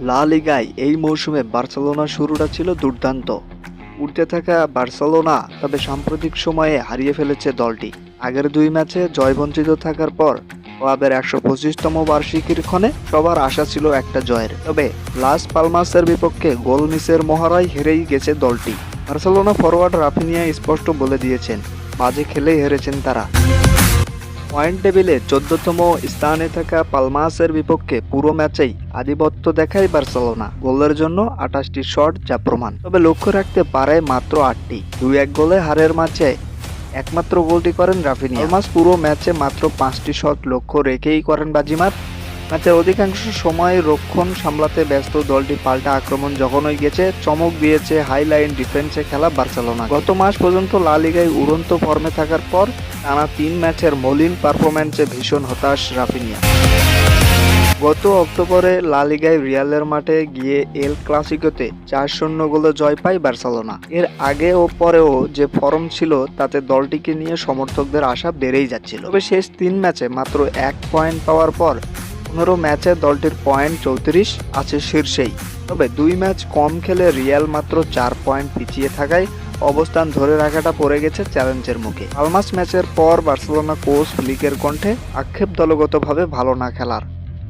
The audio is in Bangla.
লা লিগায় এই মৌসুমে বার্সেলোনার শুরুটা ছিল দুর্দান্ত। উঠতে থাকা বার্সেলোনা তবে সাম্প্রতিক সময়ে হারিয়ে ফেলেছে দলটি। আগের দুই ম্যাচে জয়বঞ্চিত থাকার পর ক্লাবের ১২৫তম বার্ষিকীর ক্ষণে সবার আশা ছিল একটা জয়ের। তবে লাস পালমাসের বিপক্ষে গোল মিসের মহড়ায় হেরেই গেছে দলটি। বার্সেলোনা ফরোয়ার্ড রাফিনিয়া স্পষ্ট বলে দিয়েছেন, বাজে খেলেই হেরেছেন তারা। পয়েন্ট টেবিলে ১৪তম স্থানে থাকা পালমাসের বিপক্ষে পুরো ম্যাচেই আধিপত্য দেখায় বার্সেলোনা। গোলের জন্য ২৮টি শট যা প্রমাণ, তবে লক্ষ্য রাখতে পারে মাত্র ৮টি। ২-১ গোলে হারের ম্যাচে একমাত্র গোলটি করেন রাফিনিয়া। পালমাস পুরো ম্যাচে মাত্র ৫টি শট লক্ষ্য রেখেই করেন বাজিমাত। ম্যাচের অধিকাংশ সময় রক্ষণ সামলাতে ব্যস্ত দলটি পাল্টা আক্রমণ যখনই গেছে চমক দিয়েছে হাইলাইন ডিফেন্সে খেলা বার্সেলোনা। গত মাস পর্যন্ত লা লিগায় উড়ন্ত ফর্মে থাকার পর টানা ৩ ম্যাচের মলিন পারফরম্যান্সে ভীষণ হতাশ রাফিনিয়া। গত অক্টোবরে লা লিগায় রিয়ালের মাঠে গিয়ে এল ক্লাসিকোতে ৪-০ গোলে জয় পায় বার্সেলোনা। এর আগে ও পরেও যে ফর্ম ছিল তাতে দলটিকে নিয়ে সমর্থকদের আশা বেড়েই যাচ্ছিল। তবে শেষ ৩ ম্যাচে মাত্র ১ পয়েন্ট পাওয়ার পর ১৫ ম্যাচে দলটির পয়েন্ট ৩৪ আছে শীর্ষেই। তবে ২ ম্যাচ কম খেলে রিয়াল মাত্র ৪ পয়েন্ট পিছিয়ে থাকায় অবস্থান ধরে রাখাটা পড়ে গেছে চ্যালেঞ্জের মুখে। পালমাস ম্যাচের পর বার্সেলোনা কোচ ফ্লিকের কণ্ঠে আক্ষেপ দলগতভাবে ভালো না খেলার।